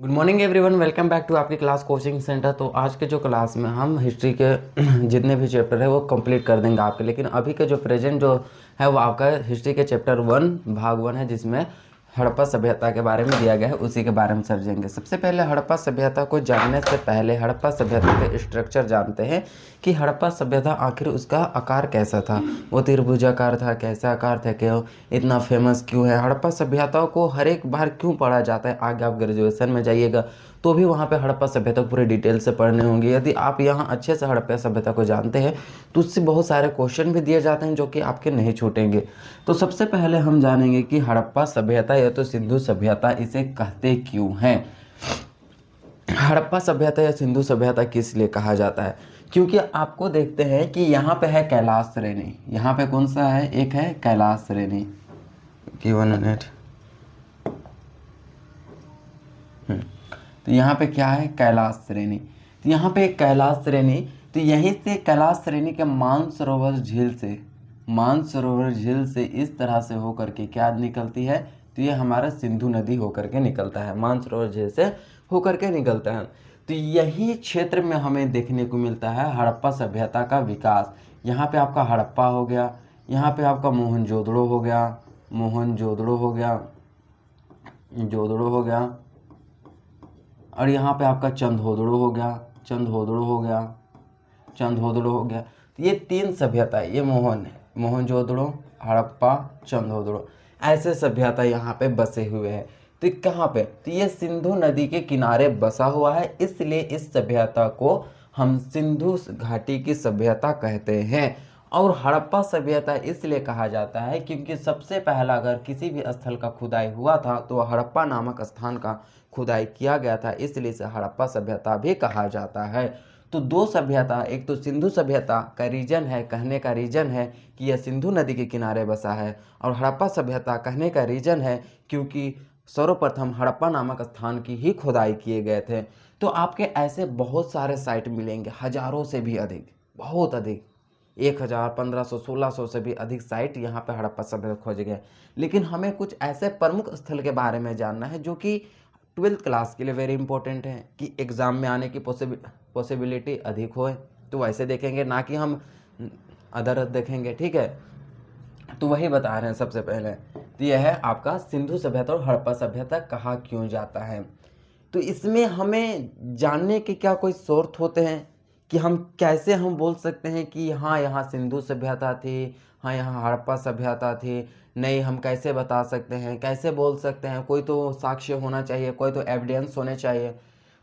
Good morning everyone, welcome back to आपकी class coaching centre. तो आज के जो क्लास में हम हिस्ट्री के जितने भी चैप्टर है वो कंप्लीट कर देंगे आपके। लेकिन अभी के जो प्रेजेंट जो है वो आपका हिस्ट्री के चैप्टर 1 भाग 1 है, जिसमें हड़प्पा सभ्यता के बारे में दिया गया है, उसी के बारे में समझेंगे। सबसे पहले हड़प्पा सभ्यता को जानने से पहले हड़प्पा सभ्यता के स्ट्रक्चर जानते हैं कि हड़प्पा सभ्यता आखिर उसका आकार कैसा था। वो त्रिभुजाकार था, कैसा आकार था, क्यों इतना फेमस क्यों है। हड़प्पा सभ्यता को हर एक बार क्यों पढ़ा जाता है, आगे आप ग्रेजुएशन में जाइएगा तो भी वहाँ पे हड़प्पा सभ्यता को पूरे डिटेल से पढ़ने होंगे। यदि आप यहाँ अच्छे से हड़प्पा सभ्यता को जानते हैं तो उससे बहुत सारे क्वेश्चन भी दिए जाते हैं जो कि आपके नहीं छूटेंगे। तो सबसे पहले हम जानेंगे कि हड़प्पा सभ्यता या तो सिंधु सभ्यता इसे कहते क्यों हैं। हड़प्पा सभ्यता या सिंधु सभ्यता किस लिए कहा जाता है, क्योंकि आपको देखते हैं कि यहाँ पे है कैलाश श्रेणी। यहाँ पे कौन सा है, एक है कैलाश श्रेणी की 1 मिनट। तो यहाँ पे क्या है, कैलाश श्रेणी। तो यहाँ पे एक कैलाश श्रेणी, तो यहीं से कैलाश श्रेणी के मानसरोवर झील से इस तरह से होकर के क्या निकलती है, तो ये हमारा सिंधु नदी होकर के निकलता है, मानसरोवर झील से होकर के निकलता है। तो यही क्षेत्र में हमें देखने को मिलता है हड़प्पा सभ्यता का विकास। यहाँ पे आपका हड़प्पा हो गया, यहाँ पे आपका मोहनजोदड़ो हो गया, मोहनजोदड़ो हो गया, जोदड़ो हो गया, और यहाँ पे आपका चंदहोदड़ो हो गया, चंदहोदड़ो हो गया, चंदहोदड़ो हो गया। तो ये 3 सभ्यता है, ये मोहनजोदड़ो, हड़प्पा, चंदहोदड़ो, ऐसे सभ्यता यहाँ पे बसे हुए हैं। तो कहाँ पे, तो ये सिंधु नदी के किनारे बसा हुआ है, इसलिए इस सभ्यता को हम सिंधु घाटी की सभ्यता कहते हैं। और हड़प्पा सभ्यता इसलिए कहा जाता है क्योंकि सबसे पहला अगर किसी भी स्थल का खुदाई हुआ था तो हड़प्पा नामक स्थान का खुदाई किया गया था, इसलिए इसे हड़प्पा सभ्यता भी कहा जाता है। तो 2 सभ्यता, एक तो सिंधु सभ्यता का रीजन है, कहने का रीजन है कि यह सिंधु नदी के किनारे बसा है, और हड़प्पा सभ्यता कहने का रीजन है क्योंकि सर्वप्रथम हड़प्पा नामक स्थान की ही खुदाई किए गए थे। तो आपके ऐसे बहुत सारे साइट मिलेंगे, हजारों से भी अधिक, बहुत अधिक, 1000, 1500, 1600 से भी अधिक साइट यहाँ पे हड़प्पा सभ्यता खोजे गए। लेकिन हमें कुछ ऐसे प्रमुख स्थल के बारे में जानना है जो कि 12th क्लास के लिए वेरी इंपॉर्टेंट है, कि एग्ज़ाम में आने की पॉसिबिलिटी अधिक हो। तो वैसे देखेंगे, ना कि हम अदर देखेंगे, ठीक है। तो वही बता रहे हैं सबसे पहले। तो यह है आपका सिंधु सभ्यता और हड़प्पा सभ्यता कहा क्यों जाता है। तो इसमें हमें जानने के क्या कोई सोर्स होते हैं कि हम कैसे हम बोल सकते हैं कि हाँ यहाँ सिंधु सभ्यता थी, हाँ यहाँ हड़प्पा सभ्यता थी। नहीं, हम कैसे बता सकते हैं, कैसे बोल सकते हैं, कोई तो साक्ष्य होना चाहिए, कोई तो एविडेंस होने चाहिए।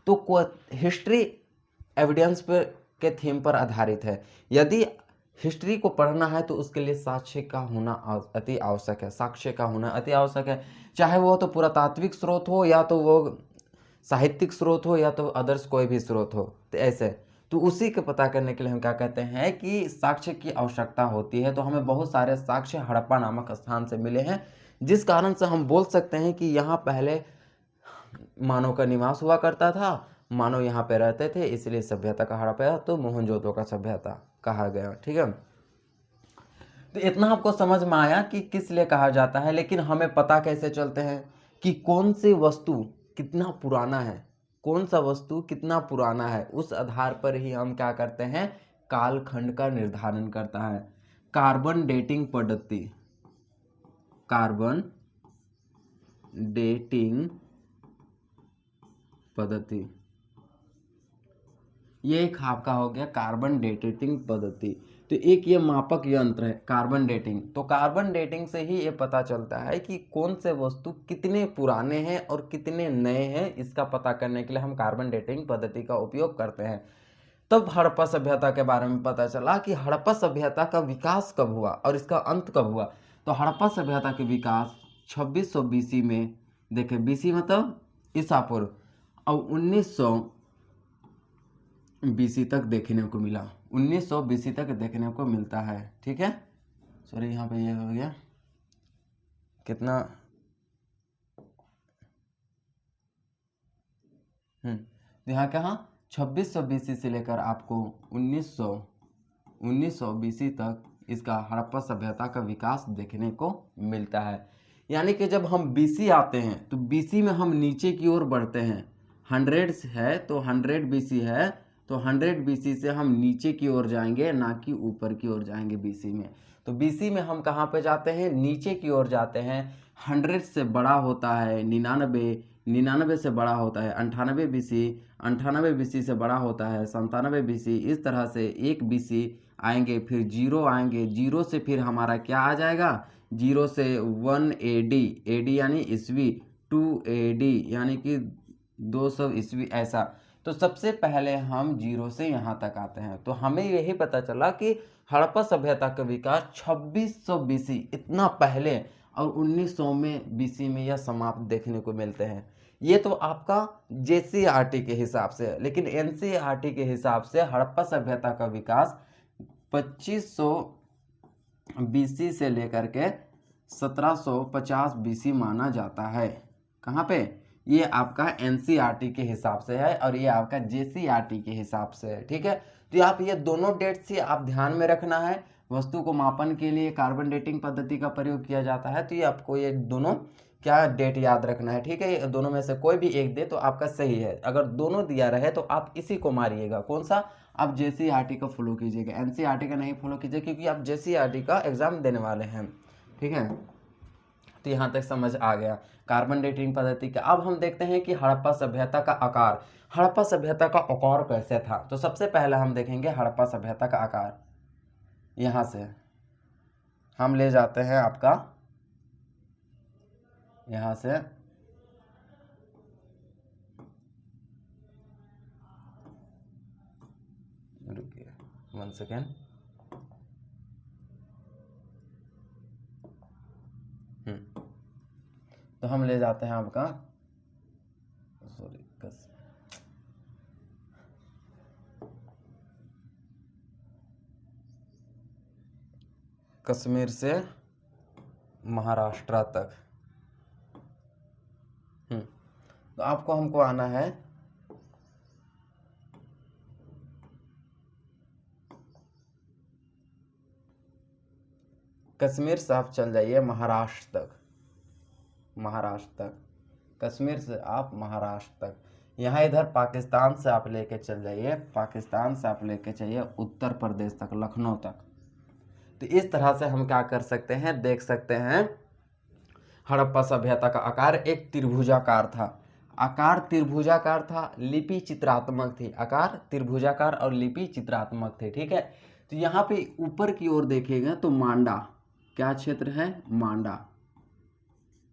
तो हिस्ट्री एविडेंस पर के थीम पर आधारित है। यदि हिस्ट्री को पढ़ना है तो उसके लिए साक्ष्य का होना अति आवश्यक है, साक्ष्य का होना अति आवश्यक है। चाहे वो तो पुरातात्विक स्रोत हो, या तो वो साहित्यिक स्रोत हो, या तो अदर्स कोई भी स्रोत हो। तो ऐसे तो उसी के पता करने के लिए हम क्या कहते हैं कि साक्ष्य की आवश्यकता होती है। तो हमें बहुत सारे साक्ष्य हड़प्पा नामक स्थान से मिले हैं, जिस कारण से हम बोल सकते हैं कि यहाँ पहले मानव का निवास हुआ करता था, मानव यहाँ पे रहते थे, इसलिए सभ्यता का हड़प्पा तो मोहनजोदड़ो का सभ्यता कहा गया, ठीक है। तो इतना आपको समझ में आया कि किस लिए कहा जाता है। लेकिन हमें पता कैसे चलते हैं कि कौन सी वस्तु कितना पुराना है, कौन सा वस्तु कितना पुराना है, उस आधार पर ही हम क्या करते हैं, कालखंड का निर्धारण करता है। कार्बन डेटिंग पद्धति, कार्बन डेटिंग पद्धति, ये एक आपका हो गया कार्बन डेटिंग पद्धति। तो एक ये मापक यंत्र है कार्बन डेटिंग। तो कार्बन डेटिंग से ही ये पता चलता है कि कौन से वस्तु कितने पुराने हैं और कितने नए हैं। इसका पता करने के लिए हम कार्बन डेटिंग पद्धति का उपयोग करते हैं। तब हड़प्पा सभ्यता के बारे में पता चला कि हड़प्पा सभ्यता का विकास कब हुआ और इसका अंत कब हुआ। तो हड़प्पा सभ्यता के विकास 2600 बीसी में, देखे बीसी मतलब ईसा पूर्व, और 1900 बीसी तक देखने को मिला, 1900 बीसी तक देखने को मिलता है, ठीक है। सॉरी, यहाँ पे ये हो गया कितना, यहाँ कहाँ 2600 बीसी से लेकर आपको 1900 बीसी तक इसका हड़प्पा सभ्यता का विकास देखने को मिलता है। यानी कि जब हम बीसी आते हैं तो बीसी में हम नीचे की ओर बढ़ते हैं, 100 है तो 100 BC है, तो 100 BC से हम नीचे की ओर जाएंगे, ना कि ऊपर की ओर जाएंगे BC में। तो BC में हम कहाँ पे जाते हैं, नीचे की ओर जाते हैं। 100 से बड़ा होता है 99, 99 से बड़ा होता है 98 BC, 98 BC से बड़ा होता है 97 BC। इस तरह से 1 BC आएंगे, फिर 0 आएंगे, 0 से फिर हमारा क्या आ जाएगा, 0 से 1 AD, AD यानी ईस्वी, 2 AD यानी कि 200 ईस्वी, ऐसा। तो सबसे पहले हम 0 से यहाँ तक आते हैं। तो हमें यही पता चला कि हड़प्पा सभ्यता का विकास 2600 BC इतना पहले और 1900 में BC में यह समाप्त देखने को मिलते हैं। ये तो आपका JCERT के हिसाब से है, लेकिन NCERT के हिसाब से हड़प्पा सभ्यता का विकास 2500 BC से लेकर के 1750 BC माना जाता है। कहाँ पे, ये आपका NCERT के हिसाब से है और ये आपका JCERT के हिसाब से है, ठीक है। तो आप ये दोनों डेट से आप ध्यान में रखना है। वस्तु को मापन के लिए कार्बन डेटिंग पद्धति का प्रयोग किया जाता है, तो ये आपको ये दोनों क्या डेट याद रखना है, ठीक है। ये दोनों में से कोई भी एक दे तो आपका सही है, अगर दोनों दिया रहे तो आप इसी को मारिएगा। कौन सा, आप JCERT का फॉलो कीजिएगा, NCERT का नहीं फॉलो कीजिए, क्योंकि आप JCERT का एग्जाम देने वाले हैं, ठीक है। तो यहाँ तक समझ आ गया कार्बन डेटिंग पद्धति का। अब हम देखते हैं कि हड़प्पा सभ्यता का आकार, हड़प्पा सभ्यता का आकार कैसे था। तो सबसे पहले हम देखेंगे हड़प्पा सभ्यता का आकार। यहाँ से हम ले जाते हैं आपका, यहाँ से रुकिए 1 सेकेंड, तो हम ले जाते हैं आपका, सॉरी कश्मीर से महाराष्ट्र तक। तो आपको हमको आना है कश्मीर से आप चल जाइए महाराष्ट्र तक, महाराष्ट्र तक, कश्मीर से आप महाराष्ट्र तक। यहाँ इधर पाकिस्तान से आप लेके चल जाइए, पाकिस्तान से आप लेके चलिए उत्तर प्रदेश तक, लखनऊ तक। तो इस तरह से हम क्या कर सकते हैं, देख सकते हैं हड़प्पा सभ्यता का आकार एक त्रिभुजाकार था, आकार त्रिभुजाकार था, लिपि चित्रात्मक थी, आकार त्रिभुजाकार और लिपि चित्रात्मक थे, ठीक है। तो यहाँ पे ऊपर की ओर देखेगा तो मांडा, क्या क्षेत्र है, मांडा,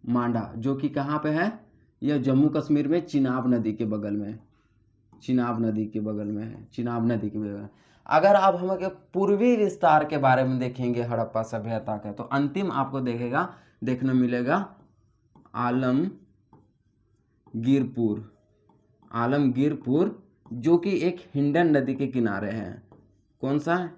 मांडा जो कि कहाँ पे है, यह जम्मू कश्मीर में चिनाब नदी के बगल में, चिनाब नदी के बगल में है, चिनाब नदी के बगल। अगर आप हम पूर्वी विस्तार के बारे में देखेंगे हड़प्पा सभ्यता का, तो अंतिम आपको देखेगा देखने मिलेगा आलमगीरपुर, आलमगीरपुर जो कि एक हिंडन नदी के किनारे है। कौन सा,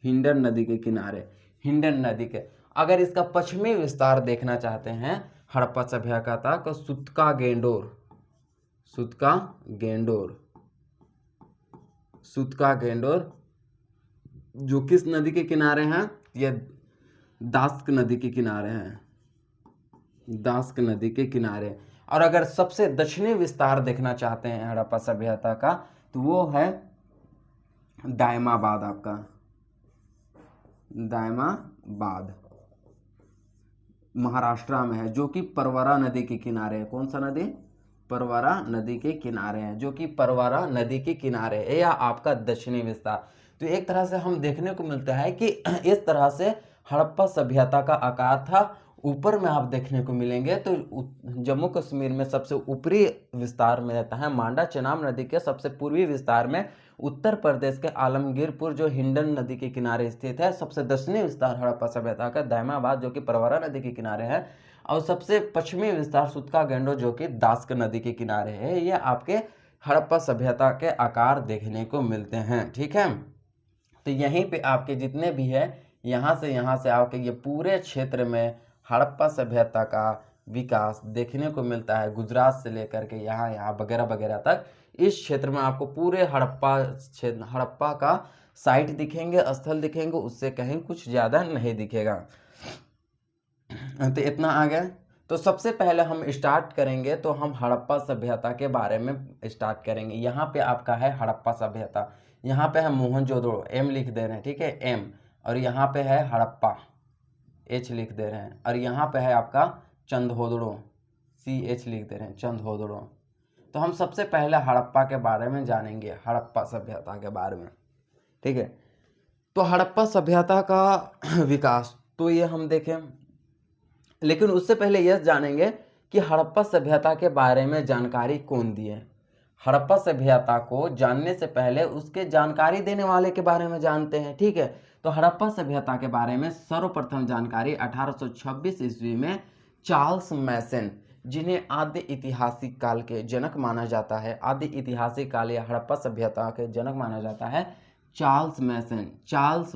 हिंडन नदी के किनारे, हिंडन नदी के। अगर इसका पश्चिमी विस्तार देखना चाहते हैं हड़प्पा सभ्यता का, तो सुतका गेंडोर, सुतका गेंडोर, सुतका गेंडोर जो किस नदी के किनारे हैं, यह दास्क नदी के किनारे हैं, दास्क नदी के किनारे। और अगर सबसे दक्षिणी विस्तार देखना चाहते हैं हड़प्पा सभ्यता का, तो वो है दायमाबाद, आपका दायमाबाद महाराष्ट्र में है, जो कि परवरा नदी के किनारे है। कौन सा नदी, परवरा नदी के किनारे है, जो कि परवरा नदी के किनारे है, या आपका दक्षिणी विस्तार। तो एक तरह से हम देखने को मिलता है कि इस तरह से हड़प्पा सभ्यता का आकार था। ऊपर में आप देखने को मिलेंगे तो जम्मू कश्मीर में सबसे ऊपरी विस्तार में रहता है मांडा, चेनाब नदी के सबसे पूर्वी विस्तार में उत्तर प्रदेश के आलमगीरपुर जो हिंडन नदी के किनारे स्थित है। सबसे दक्षिणी विस्तार हड़प्पा सभ्यता का दायमाबाद जो कि परवरा नदी के किनारे है, और सबसे पश्चिमी विस्तार सुतका गेंडो जो कि दास्क नदी के किनारे है। ये आपके हड़प्पा सभ्यता के आकार देखने को मिलते हैं, ठीक है। तो यहीं पे आपके जितने भी है, यहाँ से आपके ये पूरे क्षेत्र में हड़प्पा सभ्यता का विकास देखने को मिलता है, गुजरात से लेकर के यहाँ वगैरह वगैरह तक। इस क्षेत्र में आपको पूरे हड़प्पा का साइट दिखेंगे, स्थल दिखेंगे, उससे कहीं कुछ ज़्यादा नहीं दिखेगा। तो इतना आ गया। तो सबसे पहले हम स्टार्ट करेंगे तो हम हड़प्पा सभ्यता के बारे में स्टार्ट करेंगे। यहाँ पे आपका है हड़प्पा सभ्यता, यहाँ पे है मोहनजोदड़ो, एम लिख दे रहे हैं, ठीक है, एम, और यहाँ पे है हड़प्पा, एच लिख दे रहे हैं, और यहाँ पे है आपका चंदहोदड़ो, सी एच लिख दे रहे हैं, चंदहोदड़ो। तो हम सबसे पहले हड़प्पा के बारे में जानेंगे, हड़प्पा सभ्यता के बारे में, ठीक है। तो हड़प्पा सभ्यता का विकास तो ये हम देखें, लेकिन उससे पहले यह जानेंगे कि हड़प्पा सभ्यता के बारे में जानकारी कौन दिए। हड़प्पा सभ्यता को जानने से पहले उसके जानकारी देने वाले के बारे में जानते हैं, ठीक है। तो हड़प्पा सभ्यता के बारे में सर्वप्रथम जानकारी 1826 ईस्वी में चार्ल्स मैसन, जिन्हें आद्य ऐतिहासिक काल के जनक माना जाता है, आद्य ऐतिहासिक काल या हड़प्पा सभ्यता के जनक माना जाता है, चार्ल्स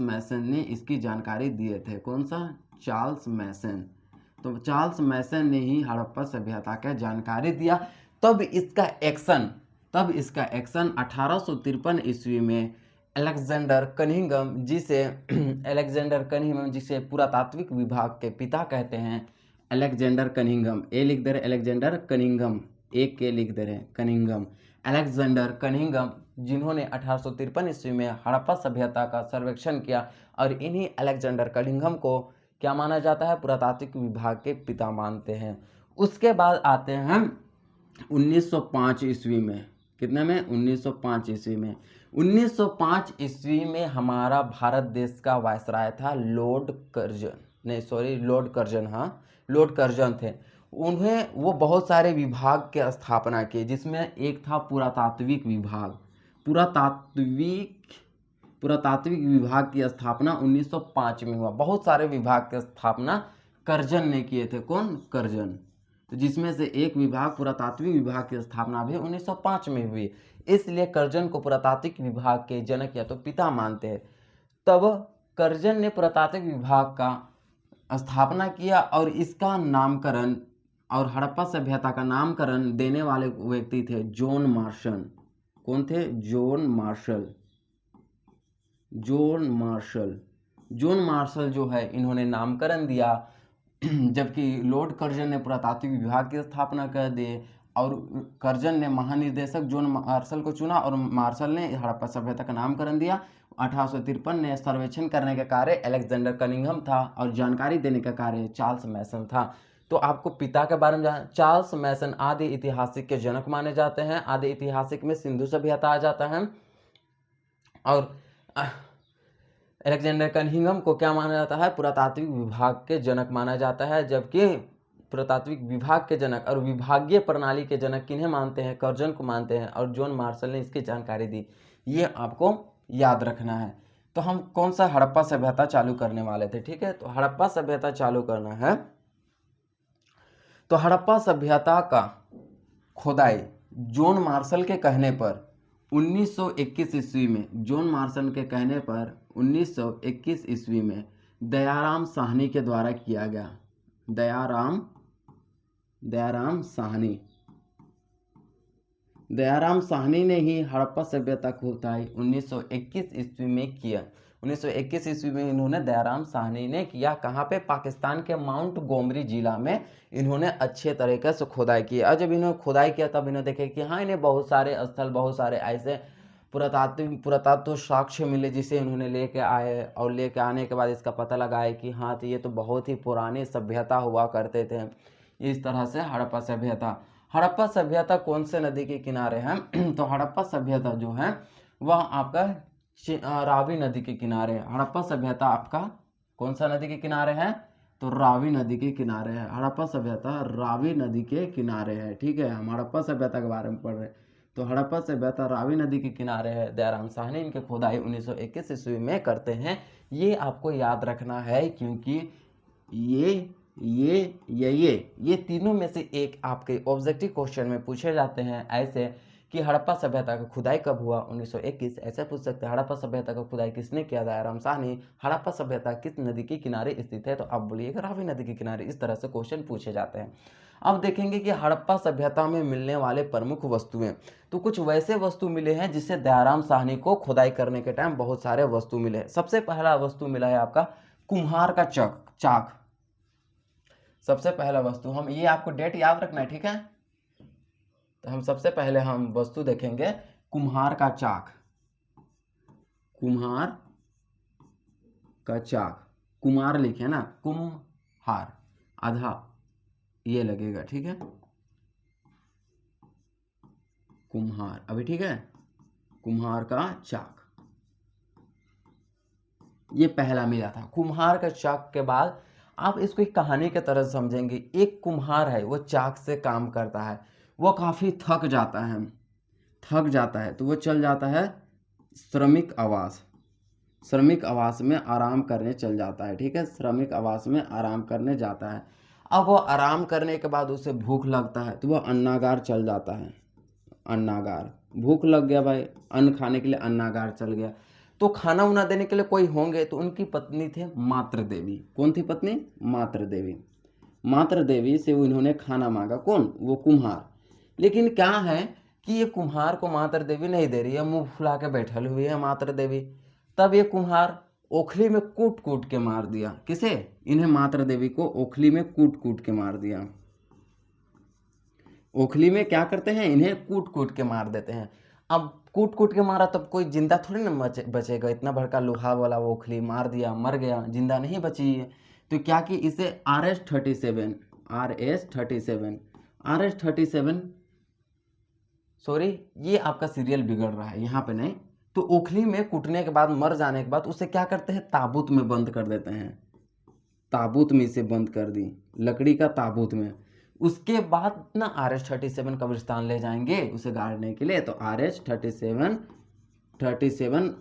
मैसन ने इसकी जानकारी दिए थे। कौन सा? चार्ल्स मैसन। तो चार्ल्स मैसन ने ही हड़प्पा सभ्यता का जानकारी दिया। तब इसका एक्शन 1853 ईस्वी में अलेक्जेंडर कनिंघम, जिसे पुरातात्विक विभाग के पिता कहते हैं, अलेक्जेंडर कनिंघम, ए लिख दे रहे, अलेक्जेंडर कनिंघम, एक के लिख दे रहे हैं, कनिंघम, अलेक्जेंडर कनिंघम, जिन्होंने 1853 ईस्वी में हड़प्पा सभ्यता का सर्वेक्षण किया, और इन्हीं अलेक्जेंडर कनिंघम को क्या माना जाता है? पुरातात्विक विभाग के पिता मानते हैं। उसके बाद आते हैं 1905 ईस्वी में, कितने में? 1905 ईस्वी में। 1905 ईस्वी में हमारा भारत देश का वायसराय था लॉर्ड कर्जन, हाँ, लॉर्ड कर्जन थे। वो बहुत सारे विभाग के स्थापना किए, जिसमें एक था पुरातात्विक विभाग। पुरातात्विक विभाग की स्थापना 1905 में हुआ। बहुत सारे विभाग की स्थापना कर्जन ने किए थे। कौन? कर्जन। तो जिसमें से एक विभाग, पुरातात्विक विभाग की स्थापना भी 1905 में हुई, इसलिए कर्जन को पुरातात्विक विभाग के जनक या तो पिता मानते हैं। तब कर्जन ने पुरातात्विक विभाग का स्थापना किया, और इसका नामकरण और हड़प्पा सभ्यता का नामकरण देने वाले व्यक्ति थे जॉन मार्शल। कौन थे? जॉन मार्शल जो है, इन्होंने नामकरण दिया, जबकि लॉर्ड कर्जन ने पुरातात्विक विभाग की स्थापना कर दी, और कर्जन ने महानिदेशक जॉन मार्शल को चुना, और मार्शल ने हड़प्पा सभ्यता का नामकरण दिया। 1853 में सर्वेक्षण करने का कार्य अलेक्जेंडर कनिंघम था, और जानकारी देने का कार्य चार्ल्स मैसन था। तो आपको पिता के बारे में जाना, चार्ल्स मैसन आदि ऐतिहासिक के जनक माने जाते हैं। आदि ऐतिहासिक में सिंधु सभ्यता आ जाता है, और अलेक्जेंडर कनिंघम को क्या माना जाता है? पुरातात्विक विभाग के जनक माना जाता है। जबकि पुरातात्विक विभाग के जनक और विभागीय प्रणाली के जनक किन्हें मानते हैं? कर्जन को मानते हैं, और जॉन मार्शल ने इसकी जानकारी दी। ये आपको याद रखना है। तो हम कौन सा हड़प्पा सभ्यता चालू करने वाले थे, ठीक है। तो हड़प्पा सभ्यता चालू करना है। तो हड़प्पा सभ्यता का खुदाई जॉन मार्शल के कहने पर 1921 ईस्वी में, जॉन मार्शल के कहने पर 1921 ईस्वी में दयाराम साहनी के द्वारा किया गया। दयाराम साहनी ने ही हड़प्पा सभ्यता की खुदाई 1921 ईस्वी में किया। 1921 ईस्वी में इन्होंने दयाराम साहनी ने किया। कहाँ पे? पाकिस्तान के माउंट गोमरी जिला में इन्होंने अच्छे तरीके से खुदाई की। और जब इन्होंने खुदाई किया, तब इन्होंने देखे कि हाँ, इन्हें बहुत सारे स्थल, बहुत सारे ऐसे पुरातत्व साक्ष्य मिले, जिसे इन्होंने लेके आए, और लेके आने के बाद इसका पता लगाया कि हाँ, तो ये तो बहुत ही पुरानी सभ्यता हुआ करते थे। इस तरह से हड़प्पा सभ्यता कौन से नदी के किनारे है? तो हड़प्पा सभ्यता जो है वह आपका रावी नदी के किनारे है। हड़प्पा सभ्यता आपका कौन सा नदी के किनारे है? तो रावी नदी के किनारे है। हड़प्पा सभ्यता रावी नदी के किनारे है, ठीक है। हम हड़प्पा सभ्यता के बारे में पढ़ रहे हैं। तो हड़प्पा सभ्यता रावी नदी के किनारे है। दयाराम साहनी इनके खुदाई 1921 ईस्वी में करते हैं। ये आपको याद रखना है, क्योंकि ये तीनों में से एक आपके ऑब्जेक्टिव क्वेश्चन में पूछे जाते हैं। ऐसे कि हड़प्पा सभ्यता का खुदाई कब हुआ? 1921। ऐसे पूछ सकते हैं। हड़प्पा सभ्यता का खुदाई किसने किया? दयाराम साहनी। हड़प्पा सभ्यता किस नदी के किनारे स्थित है? तो आप बोलिएगा रावी नदी के किनारे। इस तरह से क्वेश्चन पूछे जाते हैं। अब देखेंगे कि हड़प्पा सभ्यता में मिलने वाले प्रमुख वस्तुएं। तो कुछ वैसे वस्तु मिले हैं जिससे दयाराम साहनी को खुदाई करने के टाइम बहुत सारे वस्तु मिले। सबसे पहला वस्तु मिला है आपका कुम्हार का चाक। सबसे पहला वस्तु, हम ये आपको डेट याद रखना है, ठीक है। तो हम सबसे पहले हम वस्तु देखेंगे कुम्हार का चाक। कुम्हार का चाक, कुमार लिखे ना, कुम्हार आधा ये लगेगा, ठीक है, कुम्हार, अभी ठीक है, कुम्हार का चाक, ये पहला मिला था। कुम्हार का चाक के बाद आप इसको एक कहानी की तरह समझेंगे। एक कुम्हार है, वो चाक से काम करता है, वो काफ़ी थक जाता है तो वो चल जाता है श्रमिक आवास। श्रमिक आवास में आराम करने चल जाता है, ठीक है, श्रमिक आवास में आराम करने जाता है। अब वो आराम करने के बाद उसे भूख लगता है तो वो अन्नागार चल जाता है। अन्नागार, भूख लग गया भाई, अन्न खाने के लिए अन्नागार चल गया। तो खाना उना देने के लिए कोई होंगे, तो उनकी पत्नी थे मात्र देवी। कौन थी पत्नी? मात्र देवी। मात्र देवी से उन्होंने खाना मांगा। कौन? वो कुम्हार। लेकिन क्या है कि ये कुम्हार को मात्र देवी नहीं दे रही है, मुंह फुला के बैठल हुई है मात्र देवी। तब ये कुम्हार ओखली में कूट कूट के मार दिया। किसे? इन्हें, मात्र देवी को ओखली में कूट कूट के मार दिया। ओखली में क्या करते हैं? इन्हें कूट कूट के मार देते हैं। अब कूट कूट के मारा तब कोई जिंदा थोड़ी ना बचेगा। इतना बड़का लोहा वाला वो ओखली मार दिया, मर गया, जिंदा नहीं बची है। तो क्या कि इसे RS-37 सॉरी, ये आपका सीरियल बिगड़ रहा है, यहाँ पे नहीं। तो ओखली में कूटने के बाद, मर जाने के बाद उसे क्या करते हैं? ताबूत में बंद कर देते हैं। ताबूत में इसे बंद कर दी, लकड़ी का ताबूत में। उसके बाद ना RS-37 कब्रिस्तान ले जाएंगे उसे गाड़ने के लिए। तो RS-37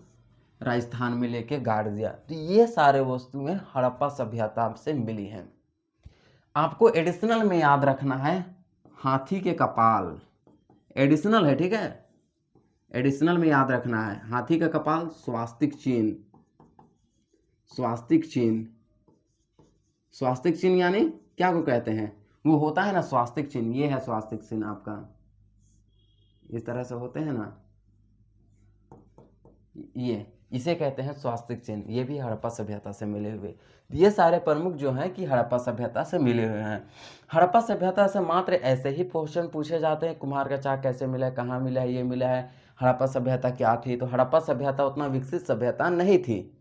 राजस्थान में लेके गाड़ दिया। तो ये सारे वस्तुएं हड़प्पा सभ्यता से मिली हैं। आपको एडिशनल में याद रखना है हाथी के कपाल। एडिशनल है, ठीक है, एडिशनल में याद रखना है हाथी का कपाल, स्वास्तिक चिन्ह। स्वास्तिक चिन्ह, स्वास्तिक चिन्ह यानी क्या को कहते हैं? वो होता है ना स्वास्तिक चिन्ह, ये है स्वास्तिक चिन्ह आपका, इस तरह से होते हैं ना, ये इसे कहते हैं स्वास्तिक चिन्ह। ये भी हड़प्पा सभ्यता से मिले हुए। ये सारे प्रमुख जो हैं कि हड़प्पा सभ्यता से मिले हुए हैं। हड़प्पा सभ्यता से मात्र ऐसे ही क्वेश्चन पूछे जाते हैं, कुम्हार का चाक कैसे मिला है, कहाँ मिला है, ये मिला है। हड़प्पा सभ्यता क्या थी? तो हड़प्पा सभ्यता उतना विकसित सभ्यता नहीं थी।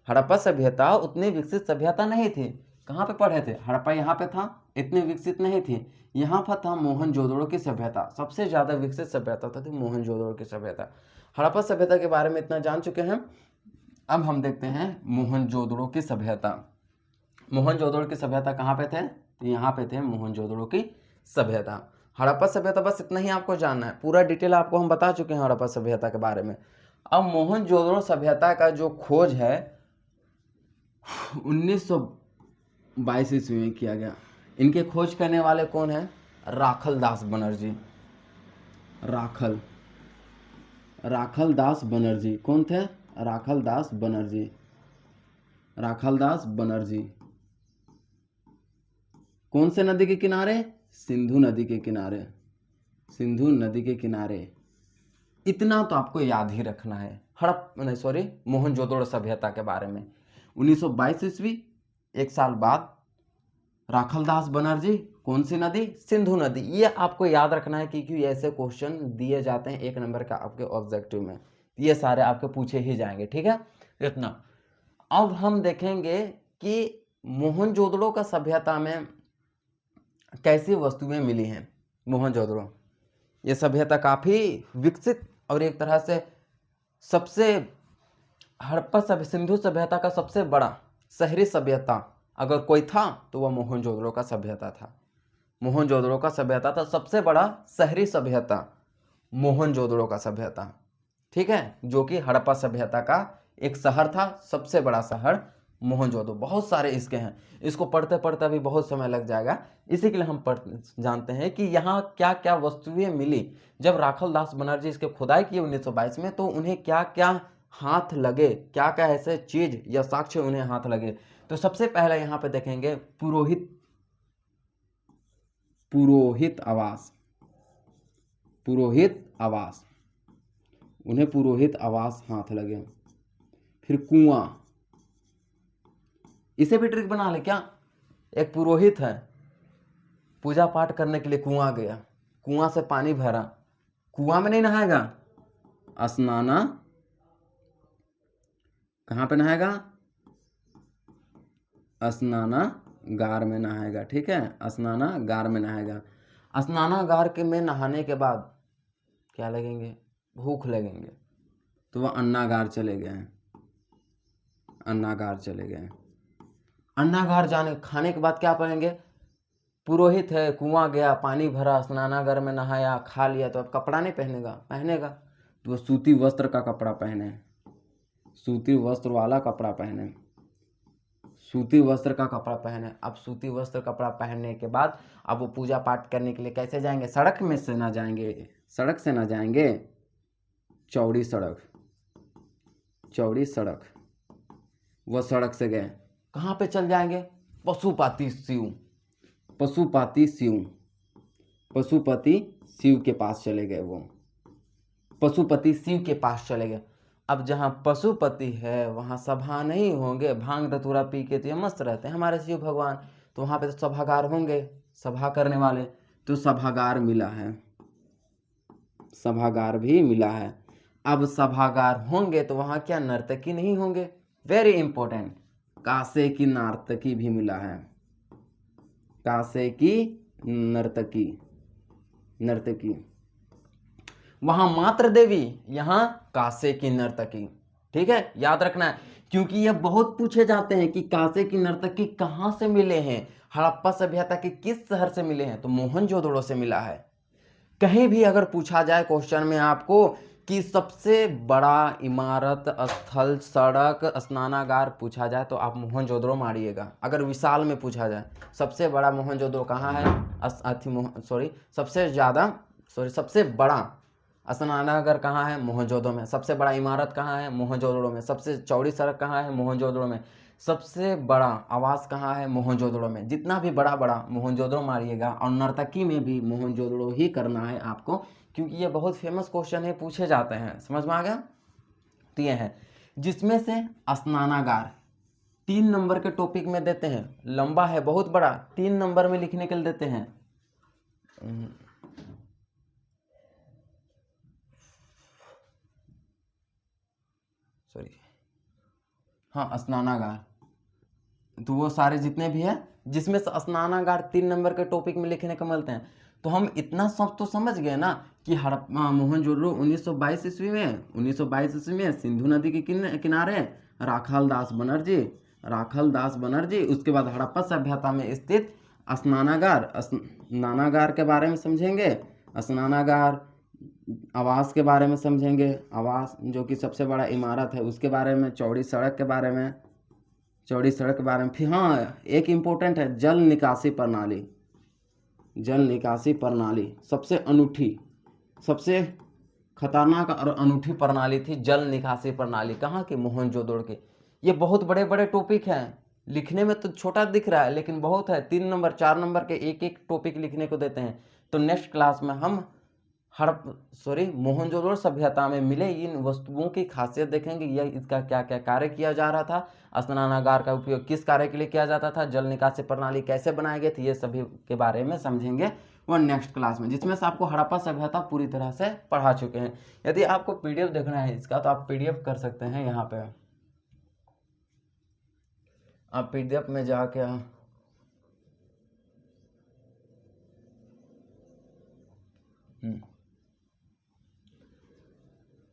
हड़प्पा सभ्यता उतनी विकसित सभ्यता नहीं थी। कहाँ पे पढ़े थे? हड़प्पा यहाँ पे था, इतनी विकसित नहीं थी। यहाँ पर था मोहनजोदड़ो की सभ्यता, सबसे ज़्यादा विकसित सभ्यता थी मोहनजोदड़ो की सभ्यता। हड़प्पा सभ्यता के बारे में इतना जान चुके हैं। अब हम देखते हैं मोहनजोदड़ो की सभ्यता। मोहनजोदड़ो की सभ्यता कहाँ पे थे? तो यहाँ पे थे मोहनजोदड़ो की सभ्यता। हड़प्पा सभ्यता बस इतना ही आपको जानना है, पूरा डिटेल आपको हम बता चुके हैं हड़प्पा सभ्यता के बारे में। अब मोहनजोदड़ो सभ्यता का जो खोज है 1922 ईस्वी में किया गया। इनके खोज करने वाले कौन है? राखल दास बनर्जी। राखल दास बनर्जी कौन थे? राखल दास बनर्जी। कौन से नदी के किनारे? सिंधु नदी के किनारे। इतना तो आपको याद ही रखना है मोहनजोदड़ो सभ्यता के बारे में। 1922 ईस्वी, एक साल बाद राखल दास बनर्जी, कौन सी नदी? सिंधु नदी। ये आपको याद रखना है क्योंकि ऐसे क्वेश्चन दिए जाते हैं 1 नंबर का आपके ऑब्जेक्टिव में। ये सारे आपके पूछे ही जाएंगे, ठीक है, इतना। अब हम देखेंगे कि मोहनजोदड़ो का सभ्यता में कैसी वस्तुएं मिली हैं। मोहनजोदड़ो ये सभ्यता काफ़ी विकसित और एक तरह से सबसे सिंधु सभ्यता का सबसे बड़ा शहरी सभ्यता अगर कोई था तो वह मोहनजोदड़ो का सभ्यता था। मोहनजोदड़ो का सभ्यता था सबसे बड़ा शहरी सभ्यता, मोहनजोदड़ो का सभ्यता, ठीक है, जो कि हड़प्पा सभ्यता का एक शहर था, सबसे बड़ा शहर मोहनजोदड़ो। बहुत सारे इसके हैं, इसको पढ़ते पढ़ते अभी बहुत समय लग जाएगा। इसी के लिए हम जानते हैं कि यहाँ क्या क्या वस्तुएं मिली जब राखल दास बनर्जी इसके खुदाई किए 1922 में, तो उन्हें क्या क्या हाथ लगे, क्या क्या ऐसे चीज या साक्ष्य उन्हें हाथ लगे। तो सबसे पहले यहाँ पे देखेंगे पुरोहित आवास। उन्हें पुरोहित आवास हाथ लगे। फिर कुआं, इसे भी ट्रिक बना ले क्या? एक पुरोहित है, पूजा पाठ करने के लिए कुआं गया, कुआं से पानी भरा, कुआं में नहीं नहाएगा, स्नाना कहाँ पे नहाएगा, स्नानागार में नहाएगा। ठीक है, स्नानागार में नहाएगा। स्नानागार के में नहाने के बाद क्या लगेंगे, भूख लगेंगे, तो वह अन्नागार चले गए, अन्नागार चले गए। अन्नागार जाने खाने के बाद क्या पढ़ेंगे, पुरोहित है, कुआं गया, पानी भरा, स्नानागार में नहाया, खा लिया, तो अब कपड़ा नहीं पहनेगा, तो वो सूती वस्त्र का कपड़ा पहने, सूती वस्त्र वाला कपड़ा पहने, सूती वस्त्र का कपड़ा पहने। अब सूती वस्त्र कपड़ा पहनने के बाद अब वो पूजा पाठ करने के लिए कैसे जाएंगे, सड़क में से ना जाएंगे, सड़क से ना जाएंगे, चौड़ी सड़क, चौड़ी सड़क, वह सड़क से गए, कहाँ पे चल जाएंगे, पशुपति शिव, पशुपति शिव, पशुपति शिव के पास चले गए, वो पशुपति शिव के पास चले गए। अब जहाँ पशुपति है वहाँ सभा नहीं होंगे, भांग धतूरा पी के तो ये मस्त रहते हैं हमारे शिव भगवान, तो वहाँ पे तो सभागार होंगे, सभा करने वाले, तो सभागार मिला है, सभागार भी मिला है। अब सभागार होंगे तो वहाँ क्या नर्तकी नहीं होंगे, वेरी इंपॉर्टेंट, कासे की नर्तकी भी मिला है, कासे की नर्तकी, नर्तकी, वहां मात्र देवी, यहाँ कासे की नर्तकी। ठीक है, याद रखना है, क्योंकि ये बहुत पूछे जाते हैं कि कासे की नर्तकी कहाँ से मिले हैं, हड़प्पा सभ्यता के किस शहर से मिले हैं, तो मोहनजोदड़ो से मिला है। कहीं भी अगर पूछा जाए क्वेश्चन में आपको कि सबसे बड़ा इमारत, स्थल, सड़क, स्नानागार पूछा जाए तो आप मोहनजोदड़ो मारिएगा। अगर विशाल में पूछा जाए सबसे बड़ा मोहनजोदड़ो कहाँ है, सबसे बड़ा स्नानागार कहाँ है, मोहनजोदड़ो में। सबसे बड़ा इमारत कहाँ है, मोहनजोदड़ो में। सबसे चौड़ी सड़क कहाँ है, मोहनजोदड़ो में। सबसे बड़ा आवास कहाँ है, मोहनजोदड़ो में। जितना भी बड़ा बड़ा मोहनजोदड़ो मारिएगा, और नर्तकी में भी मोहनजोदड़ो ही करना है आपको, क्योंकि ये बहुत फेमस क्वेश्चन है, पूछे जाते हैं। समझ में आ गया, तो ये है, जिसमें से स्नानागार 3 नंबर के टॉपिक में देते हैं, लंबा है बहुत बड़ा, 3 नंबर में लिखने के लिए देते हैं। सॉरी, हाँ, स्नानागार, तो वो सारे जितने भी हैं जिसमें से स्नानागार 3 नंबर के टॉपिक में लिखने को मिलते हैं। तो हम इतना सब तो समझ गए ना कि हड़प्पा मोहनजोदड़ो 1922 ईस्वी में, 1922 ईस्वी में सिंधु नदी के किनारे राखाल दास बनर्जी, उसके बाद हड़प्पा सभ्यता में स्थित स्नानागार के बारे में समझेंगे, स्नानागार, आवास के बारे में समझेंगे, आवास जो कि सबसे बड़ा इमारत है उसके बारे में, चौड़ी सड़क के बारे में, चौड़ी सड़क के बारे में। फिर हाँ, एक इम्पोर्टेंट है, जल निकासी प्रणाली, जल निकासी प्रणाली सबसे अनूठी, सबसे खतरनाक और अनूठी प्रणाली थी जल निकासी प्रणाली। कहाँ की, मोहनजोदड़ो की। ये बहुत बड़े बड़े टॉपिक हैं, लिखने में तो छोटा दिख रहा है लेकिन बहुत है, 3 नंबर 4 नंबर के एक एक टॉपिक लिखने को देते हैं। तो नेक्स्ट क्लास में हम मोहनजोदड़ो सभ्यता में मिले इन वस्तुओं की खासियत देखेंगे, यह इसका क्या क्या कार्य किया जा रहा था, स्नानागार का उपयोग किस कार्य के लिए किया जाता था, जल निकासी प्रणाली कैसे बनाए गए थे, ये सभी के बारे में समझेंगे वो नेक्स्ट क्लास में, जिसमें से आपको हड़प्पा सभ्यता पूरी तरह से पढ़ा चुके हैं। यदि आपको पीडीएफ देखना है इसका तो आप पीडीएफ कर सकते हैं, यहाँ पे आप पीडीएफ में जाके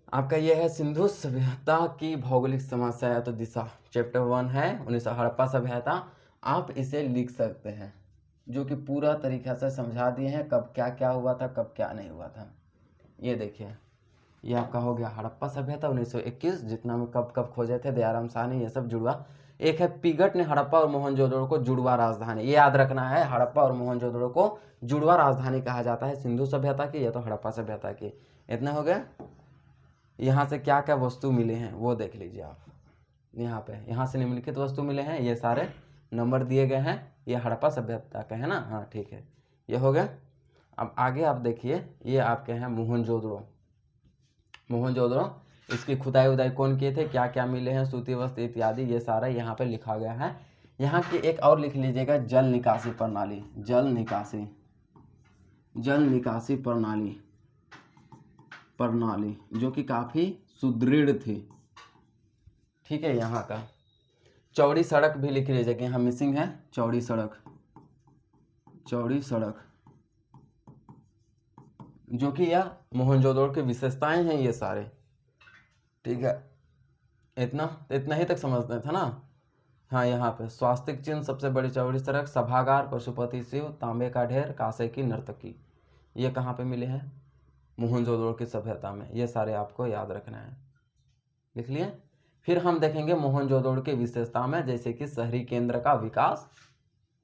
आपका यह है सिंधु सभ्यता की भौगोलिक समस्या या तो दिशा, चैप्टर 1 है 19 हड़प्पा सभ्यता। आप इसे लिख सकते हैं, जो कि पूरा तरीक़ा से समझा दिए हैं, कब क्या क्या हुआ था, कब क्या नहीं हुआ था। ये देखिए, ये आपका हो गया हड़प्पा सभ्यता 1921, जितना में कब कब खोजे थे, दयाराम साहनी, ये सब जुड़वा। एक है पिगट ने हड़प्पा और मोहनजोदड़ो को जुड़वा राजधानी, ये याद रखना है, हड़प्पा और मोहनजोदड़ो को जुड़वा राजधानी कहा जाता है, सिंधु सभ्यता की, ये तो हड़प्पा सभ्यता की। इतना हो गया। यहाँ से क्या क्या वस्तु मिले हैं वो देख लीजिए आप, यहाँ पे, यहाँ से निम्नलिखित वस्तु मिले हैं, ये सारे नंबर दिए गए हैं, ये हड़प्पा सभ्यता के है ना, हाँ ठीक है, ये हो गया। अब आगे आप देखिए, ये आपके हैं मोहनजोदड़ो, इसकी खुदाई उदाई कौन किए थे, क्या क्या मिले हैं, सूती वस्त्र इत्यादि, ये सारा यहाँ पे लिखा गया है। यहाँ की एक और लिख लीजिएगा, जल निकासी प्रणाली, जल निकासी प्रणाली जो कि काफ़ी सुदृढ़ थी। ठीक है, यहाँ का चौड़ी सड़क भी लिख लीजिएगा, यहाँ मिसिंग है चौड़ी सड़क जो कि यह मोहनजोदड़ो की विशेषताएं हैं ये सारे। ठीक है, इतना ही तक समझते थे ना। हाँ, यहाँ पे स्वास्तिक चिन्ह, सबसे बड़ी चौड़ी सड़क, सभागार, पशुपति शिव, तांबे का ढेर, कांसे की नर्तकी, ये कहाँ पे मिले हैं? मोहनजोदड़ो की सभ्यता में। ये सारे आपको याद रखना है, लिख लिए। फिर हम देखेंगे मोहनजोदड़ो की विशेषता में, जैसे कि शहरी केंद्र का विकास,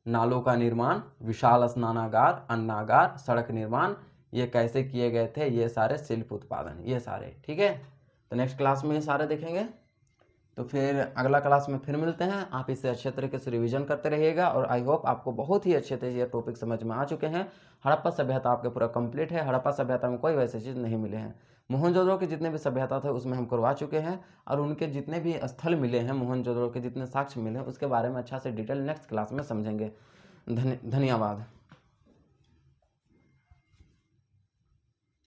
नालों का निर्माण, विशाल स्नानागार, अन्नागार, सड़क निर्माण, ये कैसे किए गए थे, ये सारे शिल्प उत्पादन, ये सारे। ठीक है, तो नेक्स्ट क्लास में ये सारे देखेंगे। तो फिर अगला क्लास में फिर मिलते हैं। आप इसे अच्छे तरीके से रिवीजन करते रहिएगा और आई होप आपको बहुत ही अच्छे से ये टॉपिक समझ में आ चुके हैं। हड़प्पा सभ्यता आपके पूरा कंप्लीट है। हड़प्पा सभ्यता में कोई वैसी चीज़ नहीं मिले हैं। मोहनजोदड़ो के जितने भी सभ्यता थे उसमें हम करवा चुके हैं, और उनके जितने भी स्थल मिले हैं, मोहनजोदड़ो के जितने साक्ष्य मिले हैं, उसके बारे में अच्छा से डिटेल नेक्स्ट क्लास में समझेंगे। धन्यवाद।